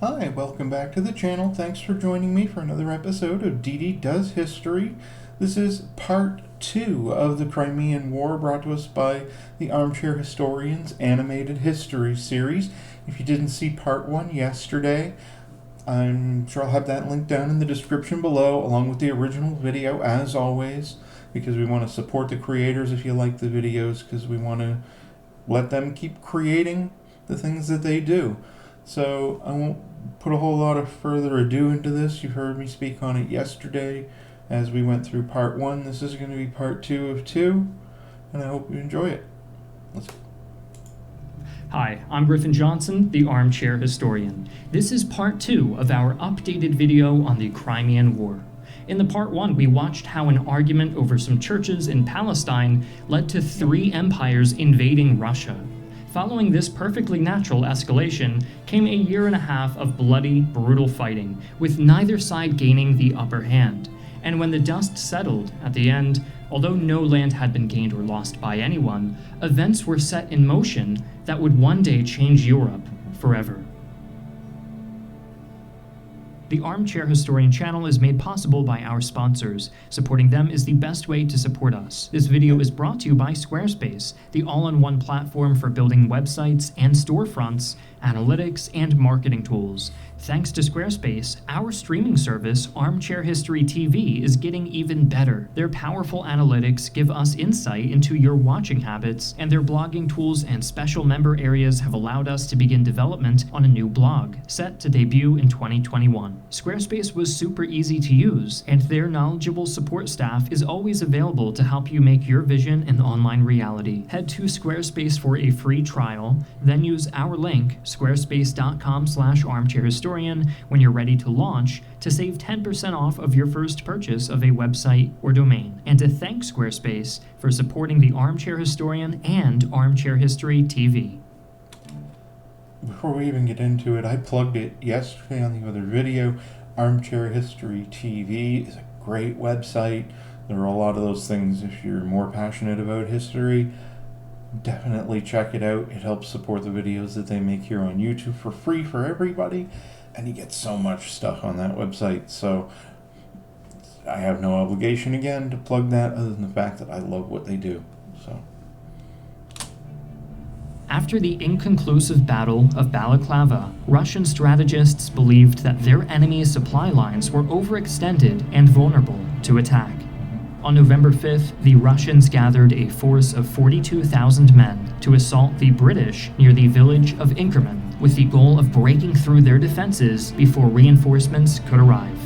Hi, welcome back to the channel. Thanks for joining me for another episode of DeeDee Does History. This is part 2 of the Crimean War, brought to us by the Armchair Historian's animated history series. If you didn't see part 1 yesterday, I'm sure I'll have that link down in the description below, along with the original video, as always, because we want to support the creators if you like the videos, because we want to let them keep creating the things that they do. So I won't put a whole lot of further ado into this. You heard me speak on it yesterday as we went through part 1. This is going to be part 2 of 2, and I hope you enjoy it. Let's go. Hi, I'm Griffin Johnson, the Armchair Historian. This is part 2 of our updated video on the Crimean War. In the part 1, we watched how an argument over some churches in Palestine led to 3 empires invading Russia. Following this perfectly natural escalation came a year and a half of bloody, brutal fighting, with neither side gaining the upper hand. And when the dust settled at the end, although no land had been gained or lost by anyone, events were set in motion that would one day change Europe forever. The Armchair Historian channel is made possible by our sponsors. Supporting them is the best way to support us. This video is brought to you by Squarespace, the all-in-one platform for building websites and storefronts, analytics, and marketing tools. Thanks to Squarespace, our streaming service, Armchair History TV, is getting even better. Their powerful analytics give us insight into your watching habits, and their blogging tools and special member areas have allowed us to begin development on a new blog, set to debut in 2021. Squarespace was super easy to use, and their knowledgeable support staff is always available to help you make your vision an online reality. Head to Squarespace for a free trial, then use our link, squarespace.com/armchairhistorian, when you're ready to launch, to save 10% off of your first purchase of a website or domain, and to thank Squarespace for supporting the Armchair Historian and Armchair History TV. Before we even get into it, I plugged it yesterday on the other video. Armchair History TV is a great website. There are a lot of those things. If you're more passionate about history, definitely check it out. It helps support the videos that they make here on YouTube for free for everybody, and you get so much stuff on that website. So I have no obligation again to plug that, other than the fact that I love what they do. So after the inconclusive Battle of Balaclava, Russian strategists believed that their enemy's supply lines were overextended and vulnerable to attack. On November 5th, the Russians gathered a force of 42,000 men to assault the British near the village of Inkerman, with the goal of breaking through their defenses before reinforcements could arrive.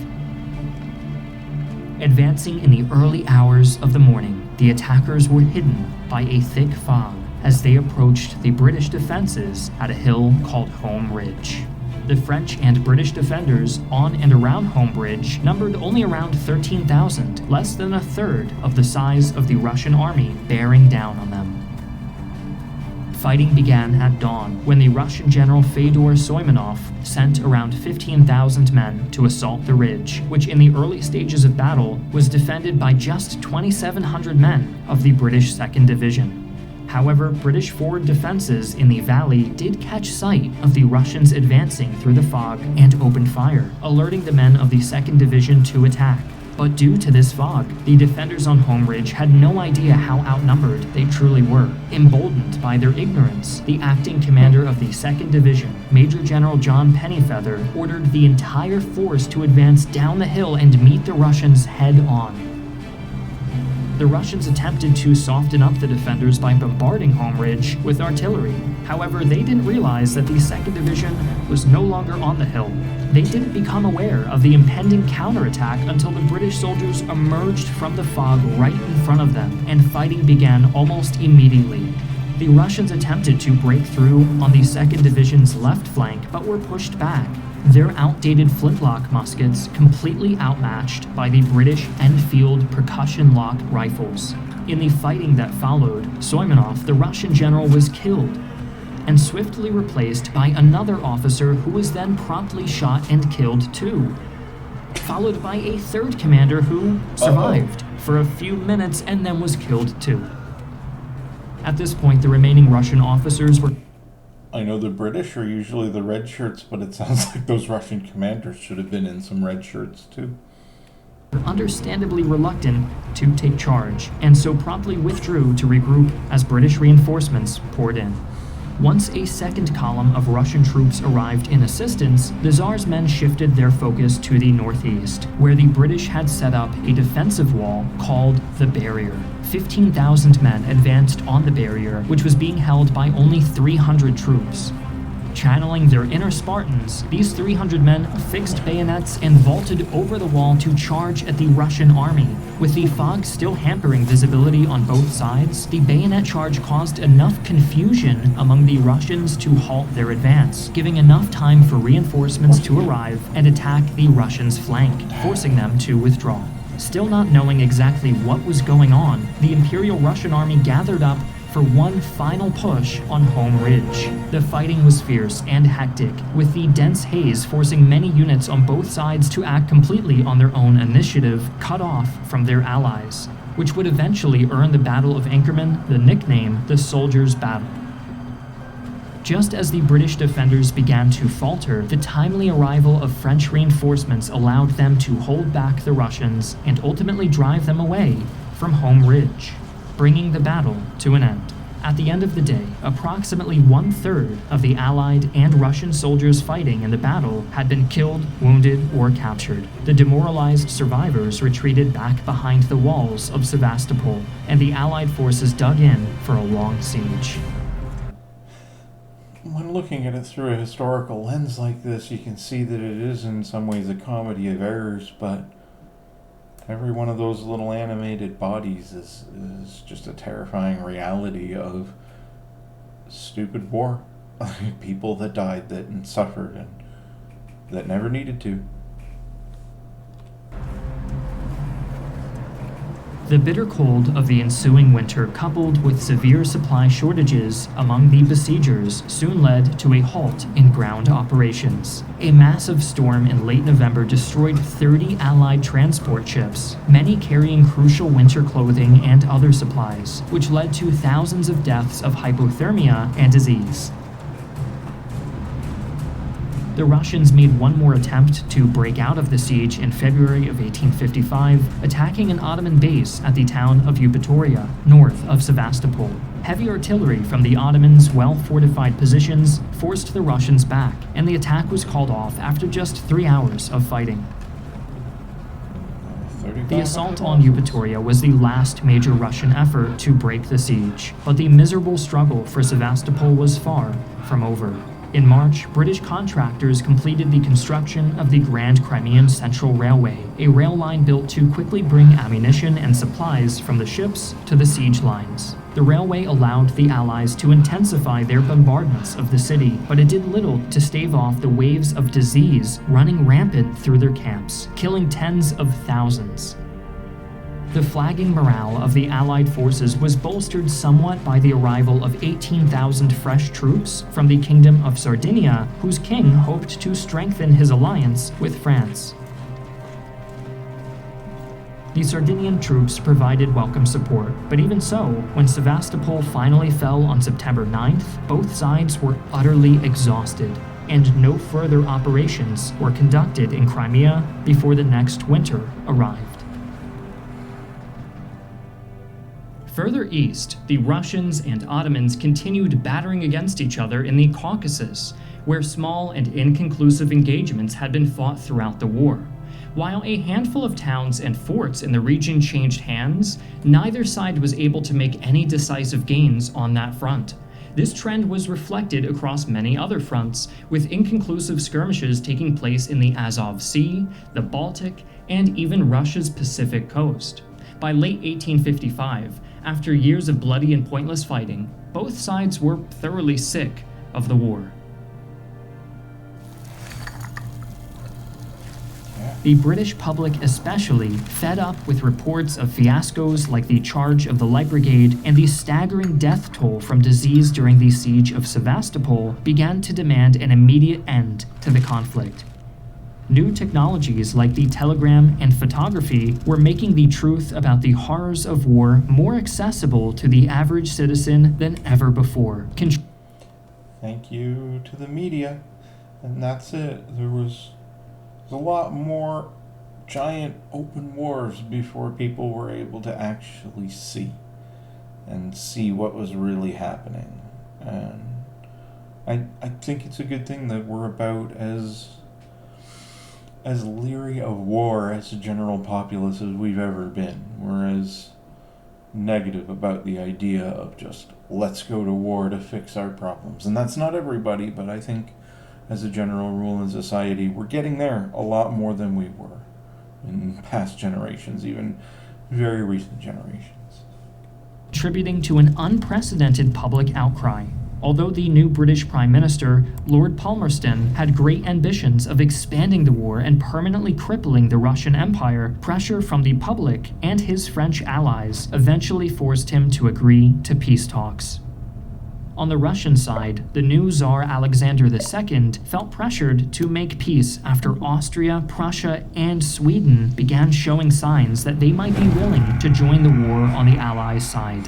Advancing in the early hours of the morning, the attackers were hidden by a thick fog as they approached the British defenses at a hill called Home Ridge. The French and British defenders on and around Home Ridge numbered only around 13,000, less than a third of the size of the Russian army bearing down on them. Fighting began at dawn when the Russian general Fyodor Soimenov sent around 15,000 men to assault the ridge, which in the early stages of battle was defended by just 2,700 men of the British 2nd Division. However, British forward defenses in the valley did catch sight of the Russians advancing through the fog and opened fire, alerting the men of the 2nd Division to attack. But due to this fog, the defenders on Home Ridge had no idea how outnumbered they truly were. Emboldened by their ignorance, the acting commander of the 2nd Division, Major General John Pennyfeather, ordered the entire force to advance down the hill and meet the Russians head-on. The Russians attempted to soften up the defenders by bombarding Home Ridge with artillery. However, they didn't realize that the 2nd Division was no longer on the hill. They didn't become aware of the impending counterattack until the British soldiers emerged from the fog right in front of them, and fighting began almost immediately. The Russians attempted to break through on the 2nd Division's left flank, but were pushed back. Their outdated flintlock muskets completely outmatched by the British Enfield percussion-lock rifles. In the fighting that followed, Soimenov, the Russian general, was killed and swiftly replaced by another officer who was then promptly shot and killed too, followed by a 3rd commander who survived for a few minutes and then was killed too. At this point, the remaining Russian officers were I know the British are usually the red shirts, but it sounds like those Russian commanders should have been in some red shirts too. Understandably reluctant to take charge, and so promptly withdrew to regroup as British reinforcements poured in. Once a second column of Russian troops arrived in assistance, the Tsar's men shifted their focus to the northeast, where the British had set up a defensive wall called the Barrier. 15,000 men advanced on the barrier, which was being held by only 300 troops. Channeling their inner Spartans, these 300 men fixed bayonets and vaulted over the wall to charge at the Russian army. With the fog still hampering visibility on both sides, the bayonet charge caused enough confusion among the Russians to halt their advance, giving enough time for reinforcements to arrive and attack the Russians' flank, forcing them to withdraw. Still not knowing exactly what was going on, the Imperial Russian army gathered up for one final push on Home Ridge. The fighting was fierce and hectic, with the dense haze forcing many units on both sides to act completely on their own initiative, cut off from their allies, which would eventually earn the Battle of Inkerman the nickname the Soldiers' Battle. Just as the British defenders began to falter, the timely arrival of French reinforcements allowed them to hold back the Russians and ultimately drive them away from Home Ridge, bringing the battle to an end. At the end of the day, approximately 1/3 of the Allied and Russian soldiers fighting in the battle had been killed, wounded, or captured. The demoralized survivors retreated back behind the walls of Sevastopol, and the Allied forces dug in for a long siege. When looking at it through a historical lens like this, you can see that it is in some ways a comedy of errors, but every one of those little animated bodies is just a terrifying reality of stupid war. People that died and suffered and that never needed to. The bitter cold of the ensuing winter, coupled with severe supply shortages among the besiegers, soon led to a halt in ground operations. A massive storm in late November destroyed 30 Allied transport ships, many carrying crucial winter clothing and other supplies, which led to thousands of deaths of hypothermia and disease. The Russians made one more attempt to break out of the siege in February of 1855, attacking an Ottoman base at the town of Eupatoria, north of Sevastopol. Heavy artillery from the Ottomans' well-fortified positions forced the Russians back, and the attack was called off after just 3 hours of fighting. The assault on Eupatoria was the last major Russian effort to break the siege, but the miserable struggle for Sevastopol was far from over. In March, British contractors completed the construction of the Grand Crimean Central Railway, a rail line built to quickly bring ammunition and supplies from the ships to the siege lines. The railway allowed the Allies to intensify their bombardments of the city, but it did little to stave off the waves of disease running rampant through their camps, killing tens of thousands. The flagging morale of the Allied forces was bolstered somewhat by the arrival of 18,000 fresh troops from the Kingdom of Sardinia, whose king hoped to strengthen his alliance with France. The Sardinian troops provided welcome support, but even so, when Sevastopol finally fell on September 9th, both sides were utterly exhausted, and no further operations were conducted in Crimea before the next winter arrived. Further east, the Russians and Ottomans continued battering against each other in the Caucasus, where small and inconclusive engagements had been fought throughout the war. While a handful of towns and forts in the region changed hands, neither side was able to make any decisive gains on that front. This trend was reflected across many other fronts, with inconclusive skirmishes taking place in the Azov Sea, the Baltic, and even Russia's Pacific coast. By late 1855, after years of bloody and pointless fighting, both sides were thoroughly sick of the war. The British public especially, fed up with reports of fiascos like the charge of the Light Brigade and the staggering death toll from disease during the siege of Sevastopol, began to demand an immediate end to the conflict. New technologies like the telegram and photography were making the truth about the horrors of war more accessible to the average citizen than ever before. Thank you to the media. And that's it. There's a lot more giant open wars before people were able to actually see what was really happening. And I think it's a good thing that we're about as leery of war as a general populace as we've ever been. We're as negative about the idea of just let's go to war to fix our problems. And that's not everybody, but I think as a general rule in society, we're getting there a lot more than we were in past generations, even very recent generations. Contributing to an unprecedented public outcry. Although the new British Prime Minister, Lord Palmerston, had great ambitions of expanding the war and permanently crippling the Russian Empire, pressure from the public and his French allies eventually forced him to agree to peace talks. On the Russian side, the new Tsar Alexander II felt pressured to make peace after Austria, Prussia, and Sweden began showing signs that they might be willing to join the war on the Allies' side.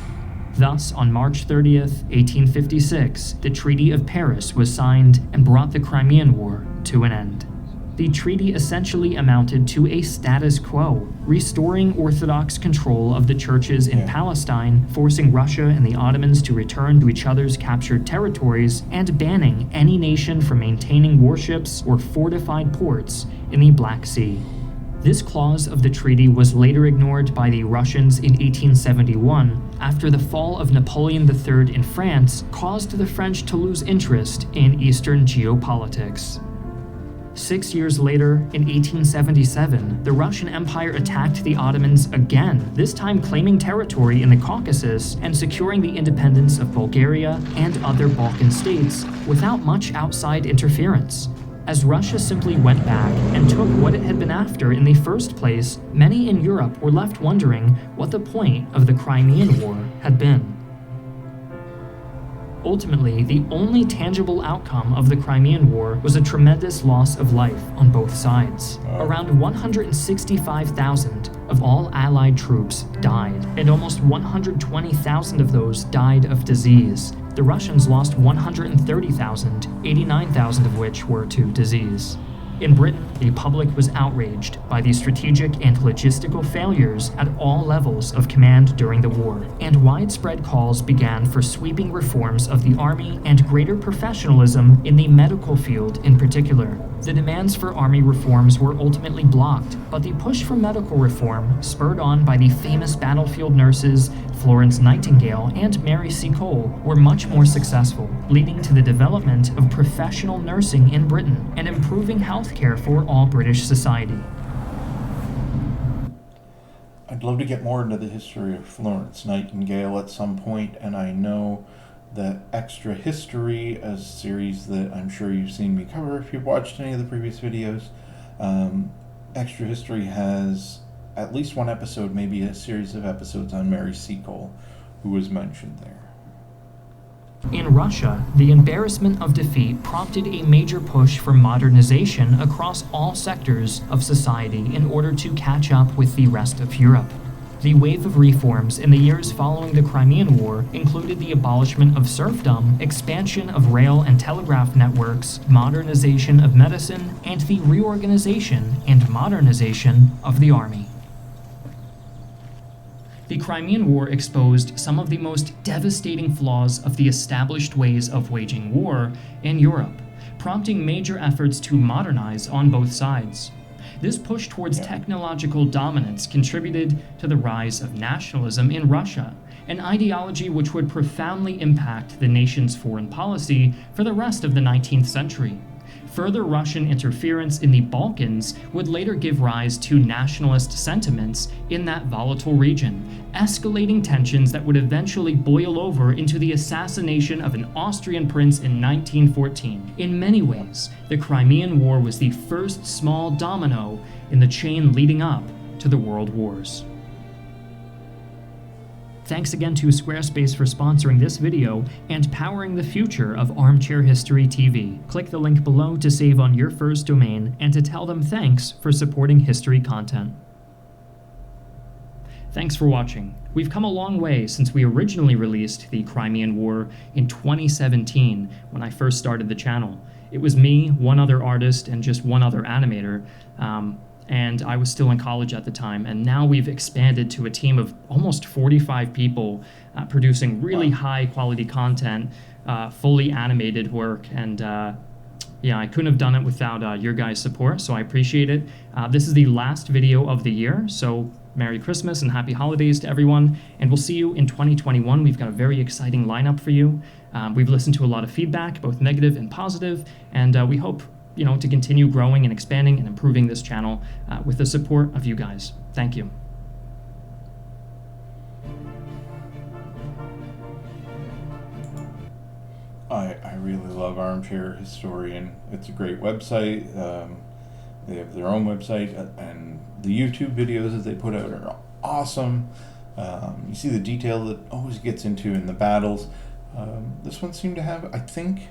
Thus, on March 30th, 1856, the Treaty of Paris was signed and brought the Crimean War to an end. The treaty essentially amounted to a status quo, restoring Orthodox control of the churches in Palestine, forcing Russia and the Ottomans to return to each other's captured territories, and banning any nation from maintaining warships or fortified ports in the Black Sea. This clause of the treaty was later ignored by the Russians in 1871, after the fall of Napoleon III in France caused the French to lose interest in Eastern geopolitics. 6 years later, in 1877, the Russian Empire attacked the Ottomans again, this time claiming territory in the Caucasus and securing the independence of Bulgaria and other Balkan states without much outside interference. As Russia simply went back and took what it had been after in the first place, many in Europe were left wondering what the point of the Crimean War had been. Ultimately, the only tangible outcome of the Crimean War was a tremendous loss of life on both sides. Around 165,000 of all Allied troops died, and almost 120,000 of those died of disease. The Russians lost 130,000, 89,000 of which were to disease. In Britain, the public was outraged by the strategic and logistical failures at all levels of command during the war, and widespread calls began for sweeping reforms of the army and greater professionalism in the medical field in particular. The demands for army reforms were ultimately blocked, but the push for medical reform, spurred on by the famous battlefield nurses Florence Nightingale and Mary Seacole, were much more successful, leading to the development of professional nursing in Britain and improving healthcare for all British society. I'd love to get more into the history of Florence Nightingale at some point, and I know that Extra History, a series that I'm sure you've seen me cover if you've watched any of the previous videos, Extra History has at least one episode, maybe a series of episodes on Mary Seacole, who was mentioned there. In Russia, the embarrassment of defeat prompted a major push for modernization across all sectors of society in order to catch up with the rest of Europe. The wave of reforms in the years following the Crimean War included the abolishment of serfdom, expansion of rail and telegraph networks, modernization of medicine, and the reorganization and modernization of the army. The Crimean War exposed some of the most devastating flaws of the established ways of waging war in Europe, prompting major efforts to modernize on both sides. This push towards technological dominance contributed to the rise of nationalism in Russia, an ideology which would profoundly impact the nation's foreign policy for the rest of the 19th century. Further Russian interference in the Balkans would later give rise to nationalist sentiments in that volatile region, escalating tensions that would eventually boil over into the assassination of an Austrian prince in 1914. In many ways, the Crimean War was the first small domino in the chain leading up to the World Wars. Thanks again to Squarespace for sponsoring this video and powering the future of Armchair History TV. Click the link below to save on your first domain and to tell them thanks for supporting history content. Thanks for watching. We've come a long way since we originally released the Crimean War in 2017 when I first started the channel. It was me, one other artist, and just one other animator, and I was still in college at the time, and now we've expanded to a team of almost 45 people producing really high quality content, fully animated work, and yeah, I couldn't have done it without your guys' support, so I appreciate it. This is the last video of the year, so Merry Christmas and Happy Holidays to everyone, and we'll see you in 2021. We've got a very exciting lineup for you. We've listened to a lot of feedback, both negative and positive, and we hope to continue growing and expanding and improving this channel with the support of you guys. Thank you. I really love Armchair Historian. It's a great website. They have their own website, and the YouTube videos that they put out are awesome. You see the detail that always gets into in the battles. This one seemed to have, I think,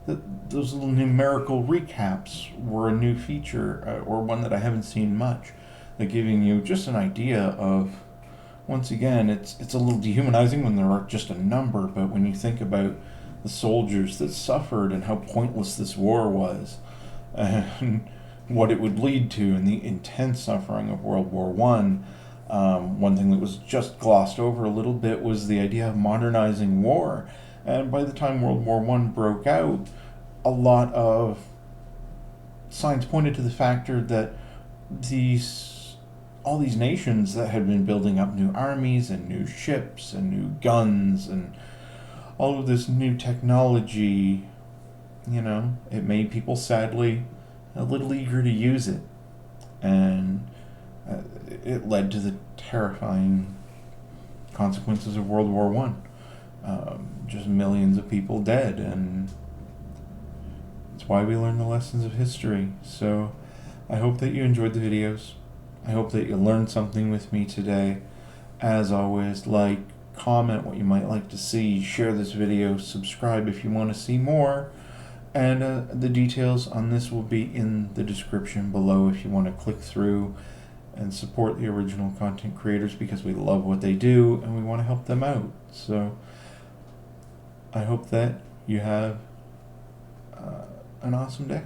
that those little numerical recaps were a new feature, or one that I haven't seen much. They're giving you just an idea of, once again, it's a little dehumanizing when they're just a number, but when you think about the soldiers that suffered and how pointless this war was, and what it would lead to, and the intense suffering of World War One. One thing that was just glossed over a little bit was the idea of modernizing war. And by the time World War One broke out, a lot of signs pointed to the factor that all these nations that had been building up new armies and new ships and new guns and all of this new technology, it made people sadly a little eager to use it. And it led to the terrifying consequences of World War One. Just millions of people dead, and it's why we learn the lessons of history. So I hope that you enjoyed the videos. I hope that you learned something with me today. As always, like, comment what you might like to see, share this video, subscribe if you want to see more, and the details on this will be in the description below if you want to click through and support the original content creators, because we love what they do and we want to help them out. So I hope that you have an awesome day.